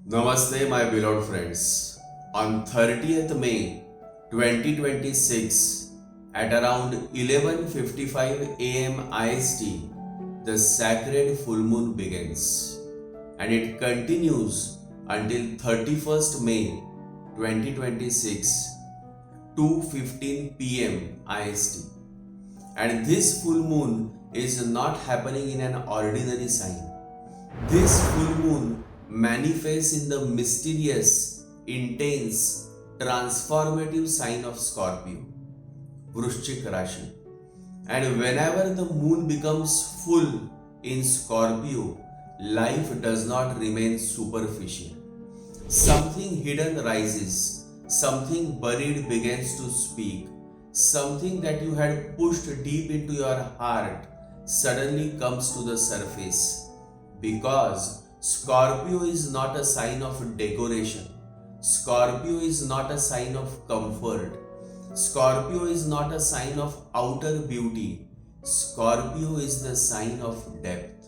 Namaste, my beloved friends. On 30th May 2026, at around 11:55 am IST, the sacred full moon begins and it continues until 31st May 2026, 2:15 pm IST. And this full moon is not happening in an ordinary sign. This full moon manifests in the mysterious, intense, transformative sign of Scorpio, Vrishchik Rashi. And whenever the moon becomes full in Scorpio, life does not remain superficial. Something hidden rises, something buried begins to speak, something that you had pushed deep into your heart suddenly comes to the surface. Because Scorpio is not a sign of decoration. Scorpio is not a sign of comfort. Scorpio is not a sign of outer beauty. Scorpio is the sign of depth.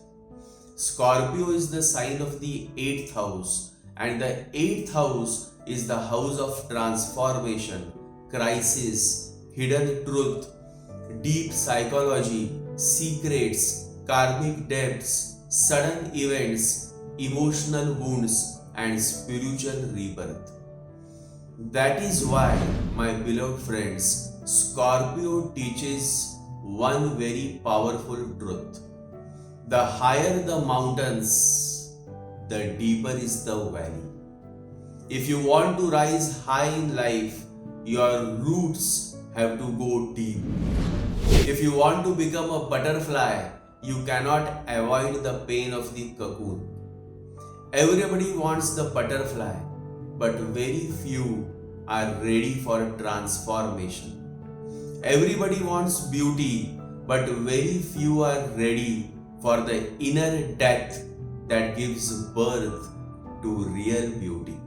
Scorpio is the sign of the 8th house, and the 8th house is the house of transformation, crisis, hidden truth, deep psychology, secrets, karmic depths, sudden events, emotional wounds, and spiritual rebirth. That is why, my beloved friends, Scorpio teaches one very powerful truth. The higher the mountains, the deeper is the valley. If you want to rise high in life, your roots have to go deep. If you want to become a butterfly, you cannot avoid the pain of the cocoon. Everybody wants the butterfly, but very few are ready for transformation. Everybody wants beauty, but very few are ready for the inner death that gives birth to real beauty.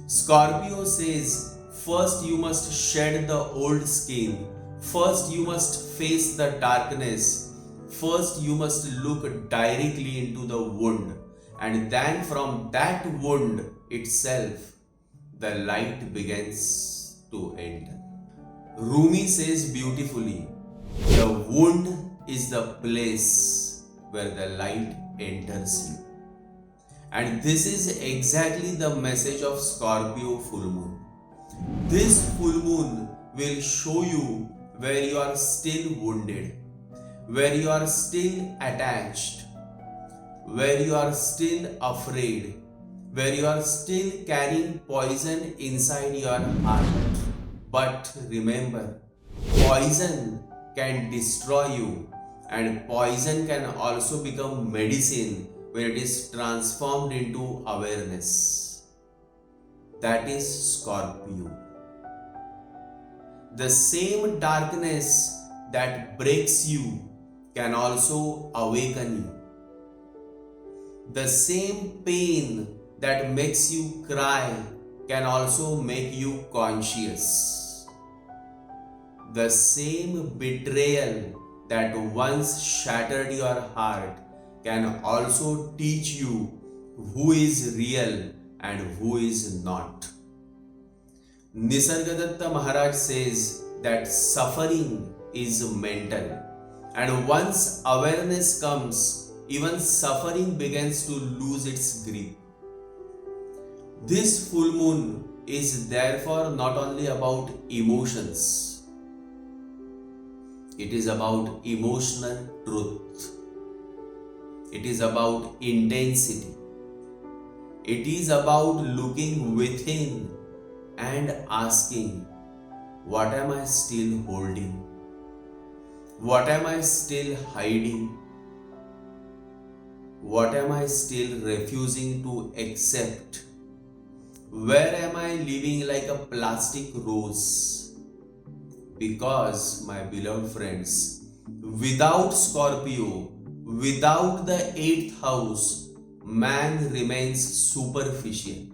Scorpio says, first you must shed the old skin, first you must face the darkness, first you must look directly into the wound. And then from that wound itself, the light begins to enter. Rumi says beautifully, the wound is the place where the light enters you. And this is exactly the message of Scorpio full moon. This full moon will show you where you are still wounded, where you are still attached, where you are still afraid, where you are still carrying poison inside your heart. But remember, poison can destroy you, and poison can also become medicine when it is transformed into awareness. That is Scorpio. The same darkness that breaks you can also awaken you. The same pain that makes you cry can also make you conscious. The same betrayal that once shattered your heart can also teach you who is real and who is not. Nisargadatta Maharaj says that suffering is mental, and once awareness comes, even suffering begins to lose its grip. This full moon is therefore not only about emotions, it is about emotional truth. It is about intensity. It is about looking within and asking, what am I still holding? What am I still hiding? What am I still refusing to accept? Where am I living like a plastic rose? Because, my beloved friends, without Scorpio, without the 8th house, man remains superficial.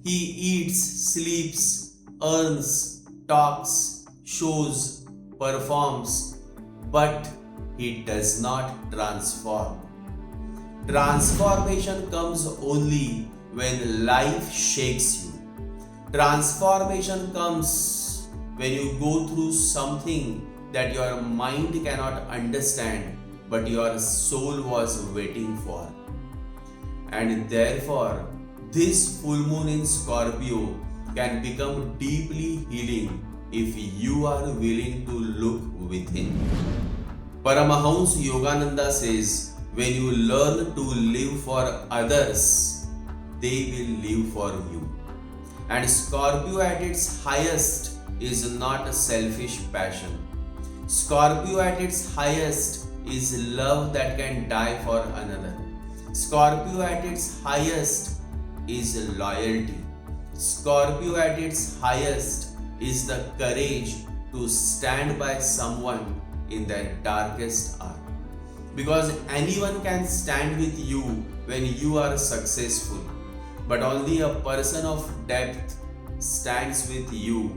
He eats, sleeps, earns, talks, shows, performs, but he does not transform. Transformation comes only when life shakes you. Transformation comes when you go through something that your mind cannot understand but your soul was waiting for. And therefore, this full moon in Scorpio can become deeply healing if you are willing to look within. Paramahansa Yogananda says, when you learn to live for others, they will live for you. And Scorpio at its highest is not a selfish passion. Scorpio at its highest is love that can die for another. Scorpio at its highest is loyalty. Scorpio at its highest is the courage to stand by someone in their darkest hour. Because anyone can stand with you when you are successful, but only a person of depth stands with you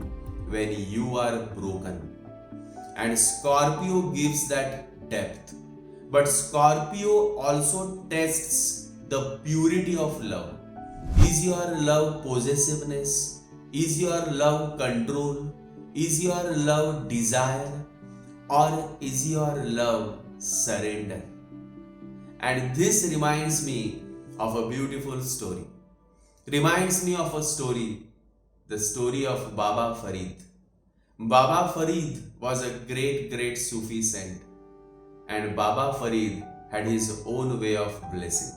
when you are broken. And Scorpio gives that depth. But Scorpio also tests the purity of love. Is your love possessiveness? Is your love control? Is your love desire? Or is your love surrender? And this reminds me of a beautiful story. Reminds me of a story, the story of Baba Farid. Baba Farid was a great Sufi saint, and Baba Farid had his own way of blessing.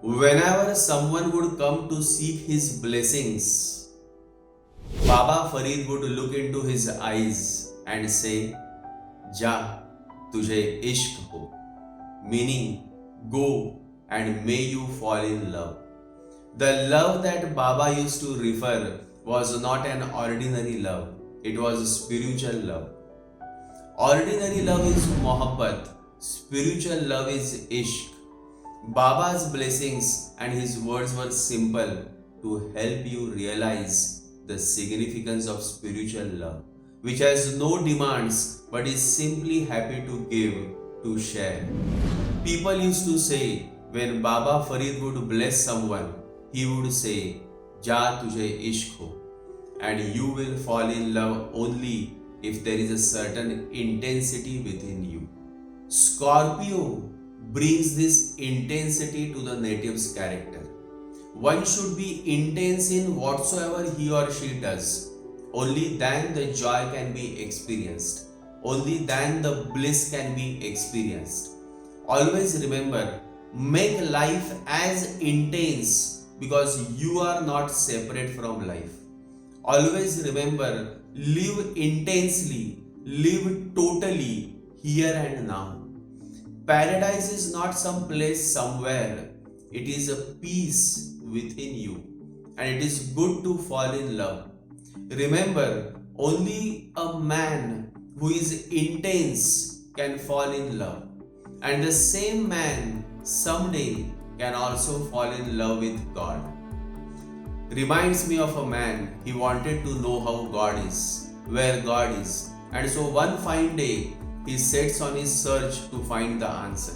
Whenever someone would come to seek his blessings, Baba Farid would look into his eyes and say, "Ja, tujhe ishq ho," meaning, go and may you fall in love. The love that Baba used to refer was not an ordinary love, it was spiritual love. Ordinary love is mohabbat, spiritual love is ishq. Baba's blessings and his words were simple to help you realize the significance of spiritual love, which has no demands but is simply happy to give, to share. People used to say, when Baba Farid would bless someone, he would say, "Ja tujhe ishq ho," and you will fall in love only if there is a certain intensity within you. Scorpio brings this intensity to the native's character. One should be intense in whatsoever he or she does. Only then the joy can be experienced. Only then the bliss can be experienced. Always remember, make life as intense because you are not separate from life. Always remember, live intensely, live totally here and now. Paradise is not some place somewhere. It is a peace within you, and it is good to fall in love. Remember, only a man who is intense can fall in love, and the same man someday can also fall in love with God. Reminds me of a man, he wanted to know how God is, where God is, and so one fine day he sets on his search to find the answer.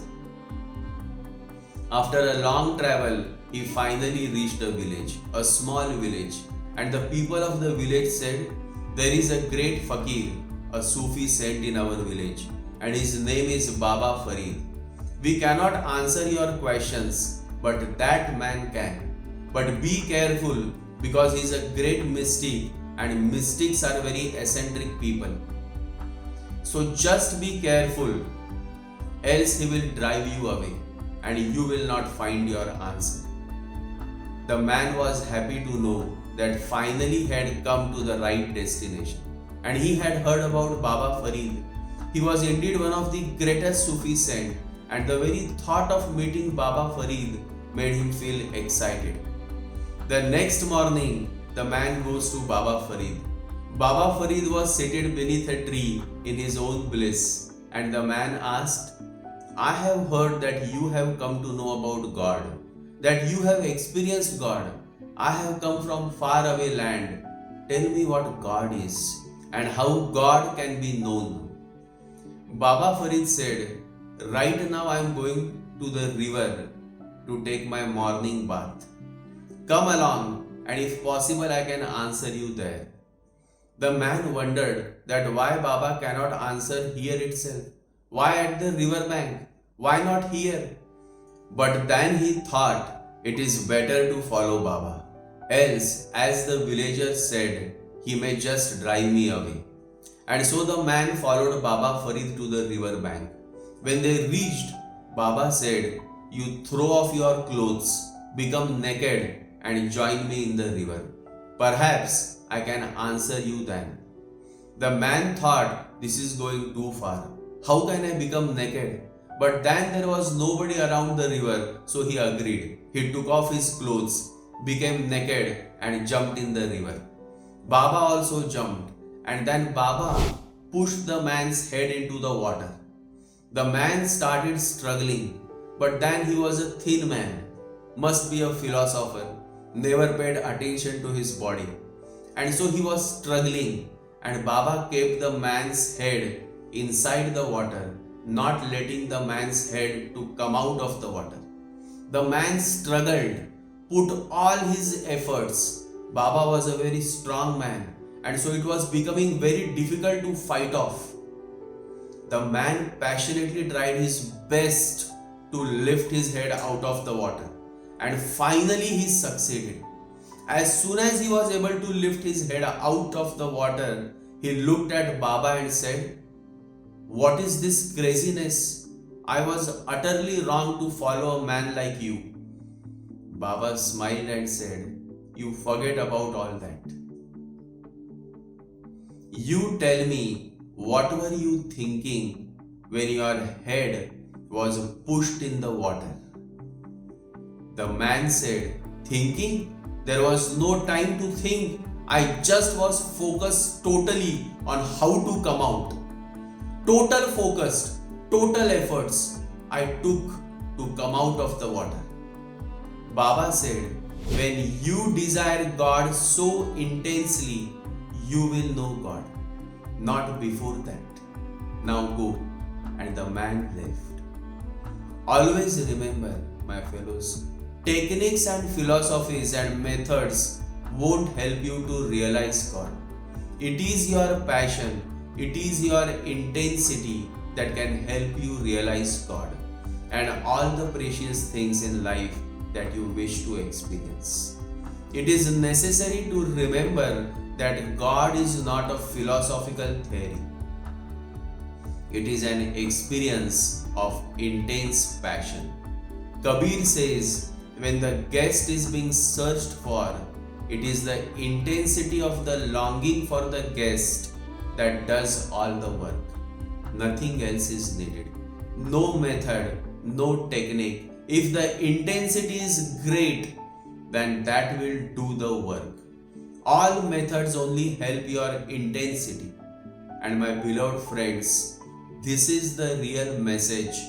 After a long travel, he finally reached a village, a small village, and the people of the village said, "There is a great fakir, a Sufi saint in our village, and his name is Baba Farid. We cannot answer your questions, but that man can. But be careful, because he is a great mystic, and mystics are very eccentric people. So just be careful, else he will drive you away, and you will not find your answer." The man was happy to know that finally he had come to the right destination, and he had heard about Baba Farid. He was indeed one of the greatest Sufi saints, and the very thought of meeting Baba Farid made him feel excited. The next morning, the man goes to Baba Farid. Baba Farid was seated beneath a tree in his own bliss, and the man asked, "I have heard that you have come to know about God, that you have experienced God. I have come from far away land. Tell me what God is and how God can be known." Baba Farid said, "Right now I am going to the river to take my morning bath. Come along, and if possible I can answer you there. The man wondered that why Baba cannot answer here itself. Why at the river bank? Why not here? But then he thought it is better to follow Baba. Else, as the villagers said, he may just drive me away. And so the man followed Baba Farid to the river bank. When they reached, Baba said, "You throw off your clothes, become naked and join me in the river. Perhaps I can answer you then." The man thought, this is going too far. How can I become naked? But then there was nobody around the river, so he agreed. He took off his clothes, became naked and jumped in the river. Baba also jumped, and then Baba pushed the man's head into the water. The man started struggling, but then he was a thin man, must be a philosopher, never paid attention to his body. And so he was struggling, and Baba kept the man's head inside the water, not letting the man's head to come out of the water. The man struggled, put all his efforts. Baba was a very strong man, and so it was becoming very difficult to fight off. The man passionately tried his best to lift his head out of the water, and finally he succeeded. As soon as he was able to lift his head out of the water, he looked at Baba and said, "What is this craziness? I was utterly wrong to follow a man like you." Baba smiled and said, "You forget about all that. You tell me, what were you thinking when your head was pushed in the water?" The man said, "Thinking? There was no time to think. I just was focused totally on how to come out. Total focused, total efforts I took to come out of the water." Baba said, "When you desire God so intensely, you will know God. Not before that. Now go." And the man left. Always remember, my fellows, techniques and philosophies and methods won't help you to realize God. It is your passion, it is your intensity that can help you realize God and all the precious things in life that you wish to experience. It is necessary to remember that God is not a philosophical theory. It is an experience of intense passion. Kabir says, when the guest is being searched for, it is the intensity of the longing for the guest that does all the work. Nothing else is needed. No method, no technique. If the intensity is great, then that will do the work. All methods only help your intensity. And my beloved friends, this is the real message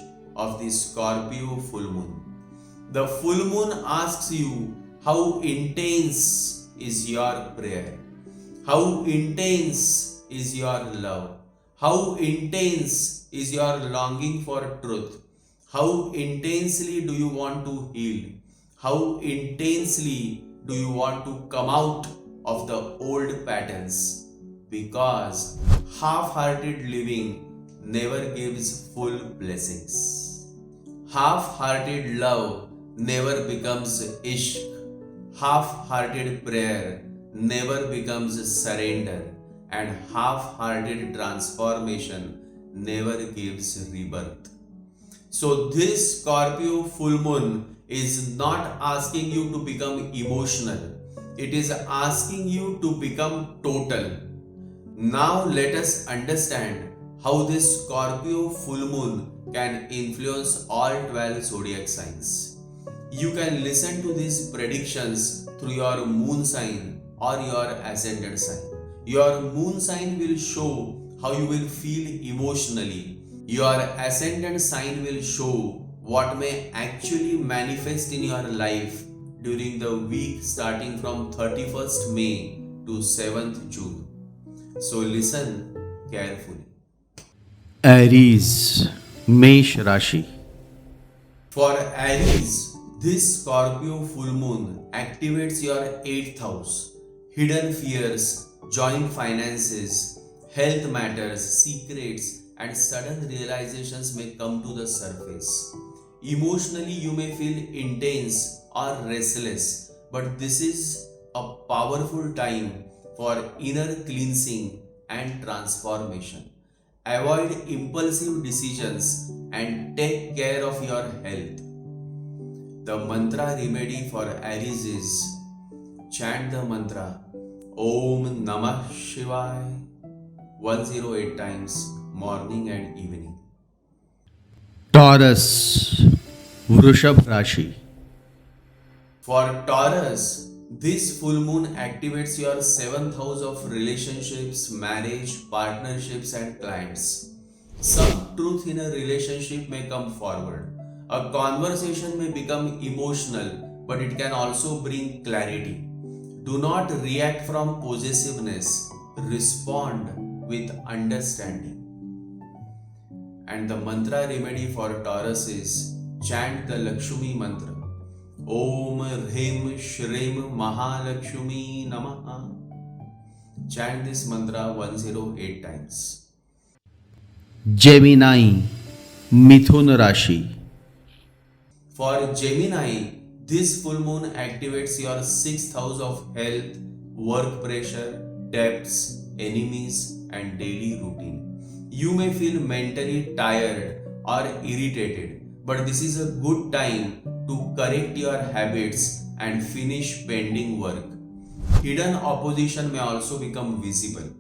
of the Scorpio full moon. The full moon asks you, how intense is your prayer? How intense is your love? How intense is your longing for truth? How intensely do you want to heal? How intensely do you want to come out of the old patterns? Because half-hearted living never gives full blessings. Half-hearted love never becomes ishq. Half-hearted prayer never becomes surrender, and half-hearted transformation never gives rebirth. So this Scorpio full moon is not asking you to become emotional. It is asking you to become total. Now let us understand how this Scorpio full moon can influence all 12 zodiac signs. You can listen to these predictions through your moon sign or your ascendant sign. Your moon sign will show how you will feel emotionally. Your ascendant sign will show what may actually manifest in your life during the week starting from 31st May to 7th June. So listen carefully. Aries, Mesh Rashi. For Aries, This Scorpio full moon activates your 8th house. Hidden fears, joint finances, health matters, secrets, and sudden realizations may come to the surface. Emotionally, you may feel intense or restless, but this is a powerful time for inner cleansing and transformation. Avoid impulsive decisions and take care of your health. The mantra remedy for Aries is chant the mantra Om Namah Shivaya 108 times morning and evening. Taurus, Vrishabh Rashi. For Taurus, this full moon activates your 7th house of relationships, marriage, partnerships, and clients. Some truth in a relationship may come forward. A conversation may become emotional, but it can also bring clarity. Do not react from possessiveness, respond with understanding. And the mantra remedy for Taurus is chant the Lakshmi mantra. Om Hrim Shrim Mahalakshmi Namaha. Chant this mantra 108 times. Gemini, Mithun Rashi. For Gemini, this full moon activates your 6th house of health, work pressure, debts, enemies, and daily routine. You may feel mentally tired or irritated, but this is a good time to correct your habits and finish pending work. Hidden opposition may also become visible.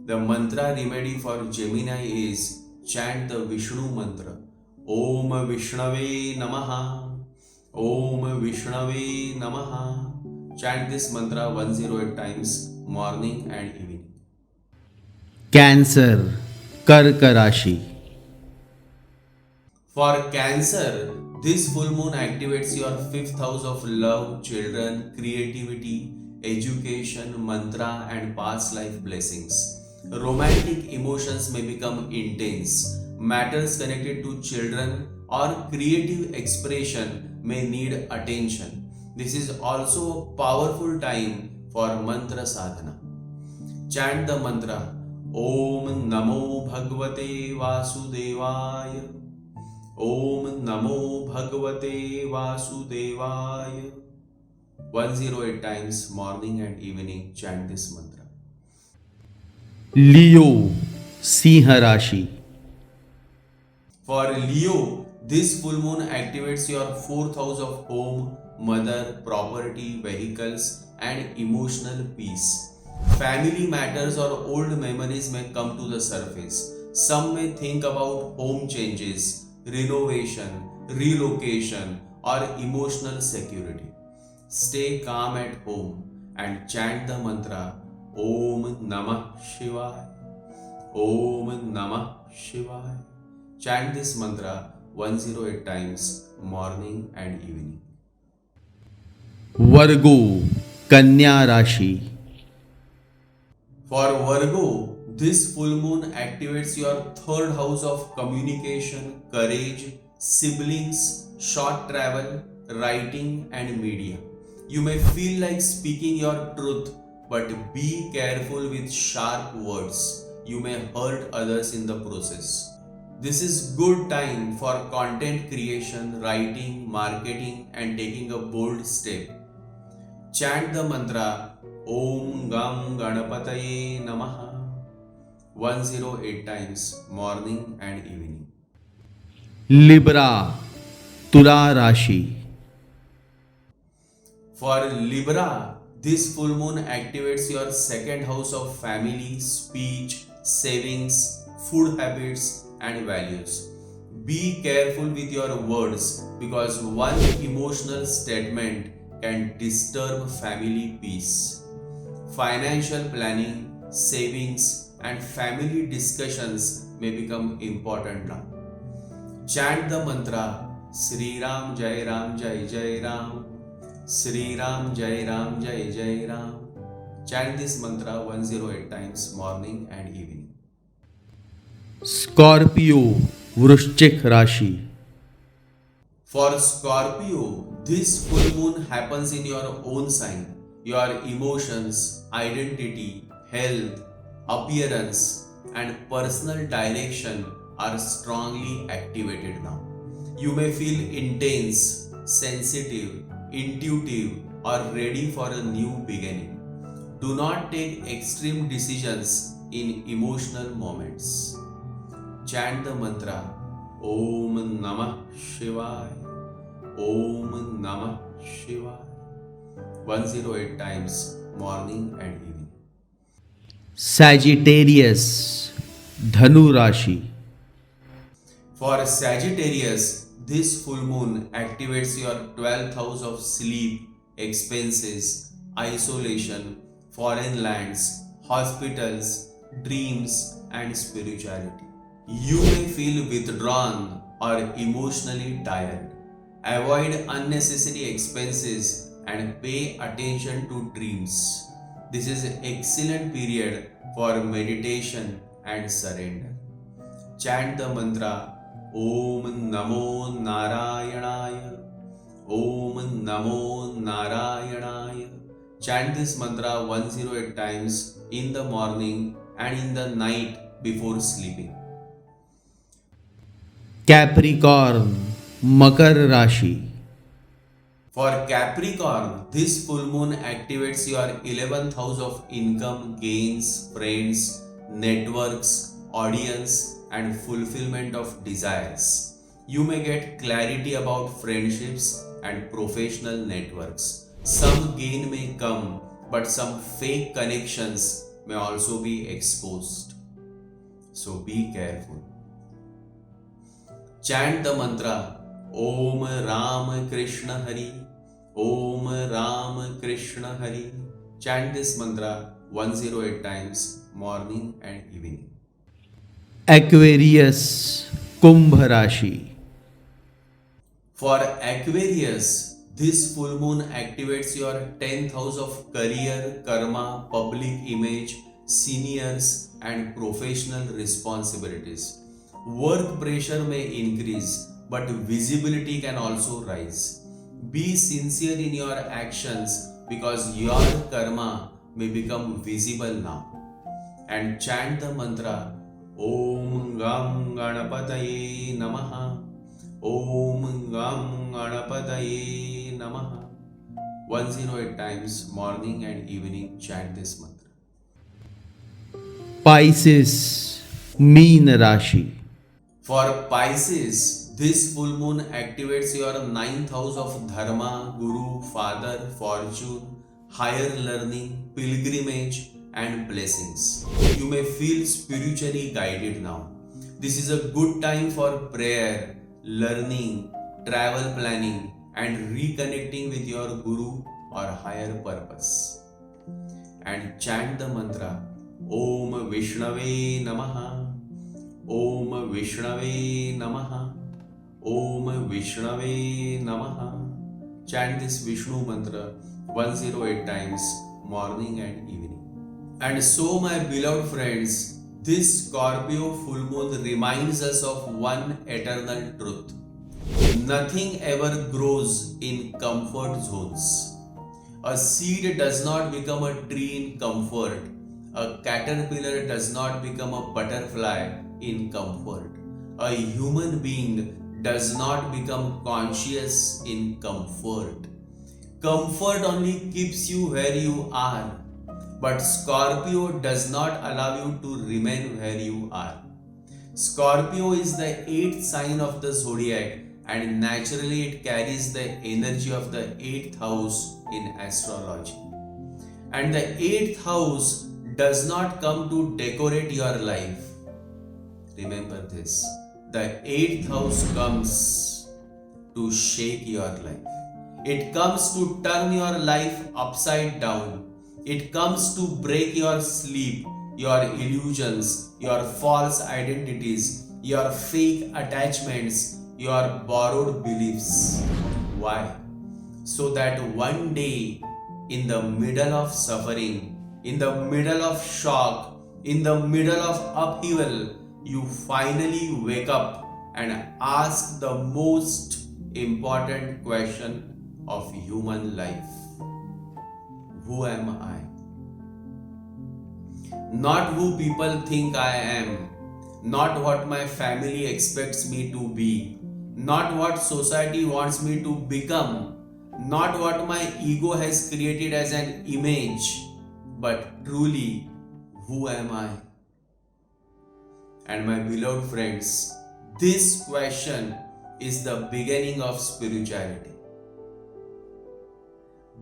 The mantra remedy for Gemini is chant the Vishnu mantra. Om Vishnave Namaha. Om Vishnave Namaha. Chant this mantra 108 times morning and evening. Cancer, Kark Rashi. For Cancer, this full moon activates your 5th house of love, children, creativity, education, mantra, and past life blessings. Romantic emotions may become intense. Matters connected to children or creative expression may need attention. This is also a powerful time for mantra sadhana. Chant the mantra Om Namo Bhagavate Vasudevaya. Om Namo Bhagavate Vasudevaya. 108 times morning and evening chant this mantra. Leo, Sinkh Rashi. For Leo, this full moon activates your 4th house of home, mother, property, vehicles, and emotional peace. Family matters or old memories may come to the surface. Some may think about home changes, renovation, relocation, or emotional security. Stay calm at home and chant the mantra Om Namah Shivaya. Om Namah Shivaya. Chant this mantra 108 times morning and evening. Virgo, Kanya Rashi. For Virgo, this full moon activates your 3rd house of communication, courage, siblings, short travel, writing, and media. You may feel like speaking your truth, but be careful with sharp words. You may hurt others in the process. This is good time for content creation, writing, marketing, and taking a bold step. Chant the mantra Om Gam Ganapataye Namaha 108 times morning and evening. Libra, Tula Rashi. For Libra, this full moon activates your 2nd house of family, speech, savings, food habits, and values. Be careful with your words because one emotional statement can disturb family peace. Financial planning, savings, and family discussions may become important now. Chant the mantra Sri Ram Jai Ram Jai Jai Ram. Sri Ram Jai Ram Jai Jai Ram. Chant this mantra 108 times morning and evening. Scorpio, Vrishchik Rashi. For Scorpio, this full moon happens in your own sign. Your emotions, identity, health, appearance, and personal direction are strongly activated now. You may feel intense, sensitive, intuitive, or ready for a new beginning. Do not take extreme decisions in emotional moments. Chant the mantra Om Namah Shivaya. Om Namah Shivaya. 108 times, morning and evening. Sagittarius, Dhanu Rashi. For Sagittarius, this full moon activates your 12th house of sleep, expenses, isolation, foreign lands, hospitals, dreams, and spirituality. You may feel withdrawn or emotionally tired. Avoid unnecessary expenses and pay attention to dreams. This is an excellent period for meditation and surrender. Chant the mantra Om Namo Narayanaya. Om Namo Narayanaya. Chant this mantra 108 times in the morning and in the night before sleeping. Capricorn, Makar Rashi. For Capricorn, this full moon activates your 11th house of income, gains, friends, networks, audience, and fulfillment of desires. You may get clarity about friendships and professional networks. Some gain may come, but some fake connections may also be exposed. So be careful. Chant the mantra Om Ram Krishna Hari. Om Ram Krishna Hari. Chant this mantra 108 times, morning and evening. Aquarius, Kumbh Rashi. For Aquarius, this full moon activates your 10th house of career, karma, public image, seniors, and professional responsibilities. Work pressure may increase, but visibility can also rise. Be sincere in your actions because your karma may become visible now. And chant the mantra Om Gam Ganapataye Namaha. Om Gam Ganapataye Namaha. 108 times, morning and evening, chant this mantra. Pisces, Meen Rashi. For Pisces, this full moon activates your 9th house of Dharma, Guru, Father, Fortune, higher learning, pilgrimage, and blessings. You may feel spiritually guided now. This is a good time for prayer, learning, travel planning, and reconnecting with your Guru or higher purpose. And chant the mantra Om Vishnave Namaha. Om Vishnave Namaha. Om Vishnave Namaha. Chant this Vishnu mantra 108 times, morning and evening. And so, my beloved friends, this Scorpio full moon reminds us of one eternal truth. Nothing ever grows in comfort zones. A seed does not become a tree in comfort. A caterpillar does not become a butterfly in comfort. A human being does not become conscious in comfort. Comfort only keeps you where you are, but Scorpio does not allow you to remain where you are. Scorpio is the 8th sign of the zodiac, and naturally it carries the energy of the 8th house in astrology. And the 8th house does not come to decorate your life. Remember this. The 8th house comes to shake your life. It comes to turn your life upside down. It comes to break your sleep, your illusions, your false identities, your fake attachments, your borrowed beliefs. Why? So that one day, in the middle of suffering, in the middle of shock, in the middle of upheaval, you finally wake up and ask the most important question of human life. Who am I? Not who people think I am, not what my family expects me to be, not what society wants me to become, not what my ego has created as an image, but truly, who am I? And my beloved friends, this question is the beginning of spirituality.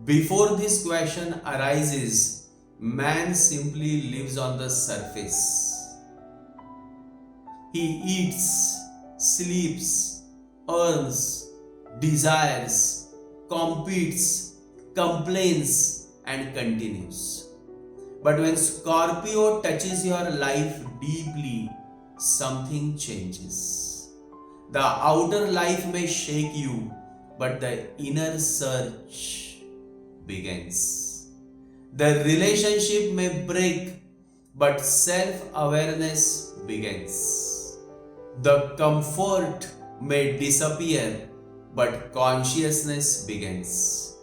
Before this question arises, man simply lives on the surface. He eats, sleeps, earns, desires, competes, complains, and continues. But when Scorpio touches your life deeply, something changes. The outer life may shake you, but the inner search begins. The relationship may break, but self-awareness begins. The comfort may disappear, but consciousness begins.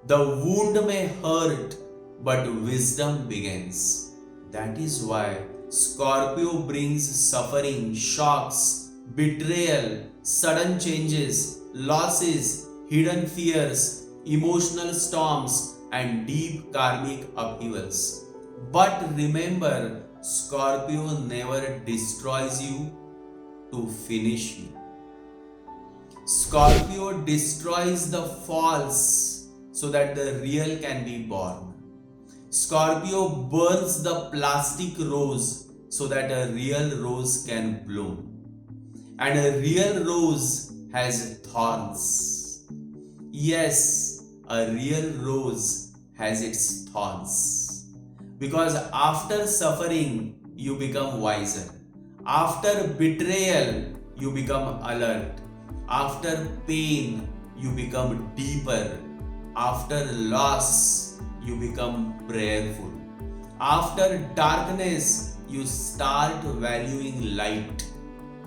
The wound may hurt, but wisdom begins. That is why Scorpio brings suffering, shocks, betrayal, sudden changes, losses, hidden fears, emotional storms, and deep karmic upheavals. But remember, Scorpio never destroys you to finish you. Scorpio destroys the false so that the real can be born. Scorpio burns the plastic rose so that a real rose can bloom. And a real rose has thorns. Yes, a real rose has its thorns. Because after suffering, you become wiser. After betrayal, you become alert. After pain, you become deeper. After loss, you become prayerful. After darkness, you start valuing light.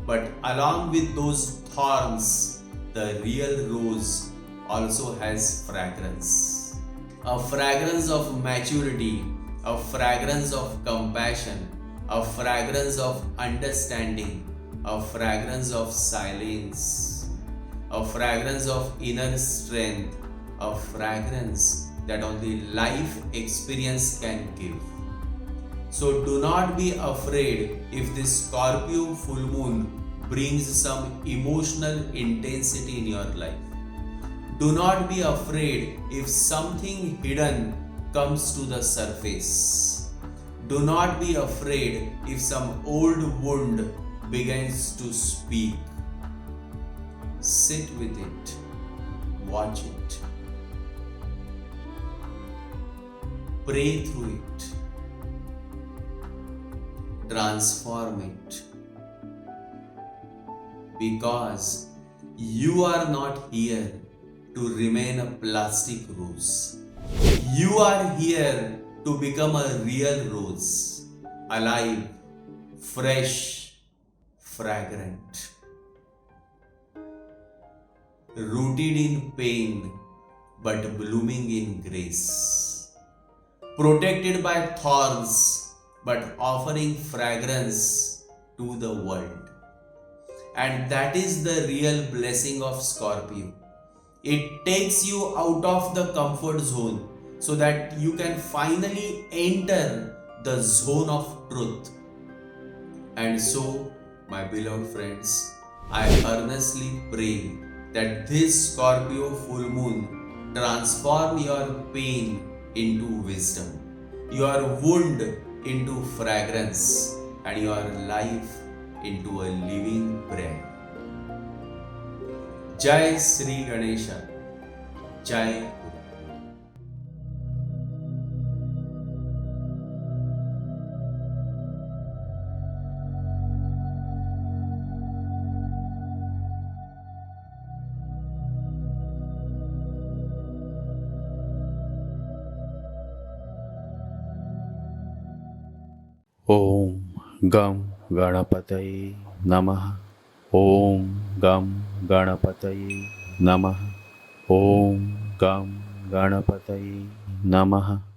But along with those thorns, the real rose also has fragrance. A fragrance of maturity, a fragrance of compassion, a fragrance of understanding, a fragrance of silence, a fragrance of inner strength, a fragrance that only life experience can give. So do not be afraid if this Scorpio full moon brings some emotional intensity in your life. Do not be afraid if something hidden comes to the surface. Do not be afraid if some old wound begins to speak. Sit with it. Watch it. Pray through it. Transform it. Because you are not here to remain a plastic rose. You are here to become a real rose, alive, fresh, fragrant. Rooted in pain but blooming in grace. Protected by thorns but offering fragrance to the world. And that is the real blessing of Scorpio. It takes you out of the comfort zone so that you can finally enter the zone of truth. And so, my beloved friends, I earnestly pray that this Scorpio full moon transform your pain into wisdom, your wound into fragrance, and your life into a living prayer. Jai Sri Ganesha. Jai Guru. ॐ गं गणपतये नमः। ॐ गं गणपतये नमः. ॐ गं गणपतये नमः.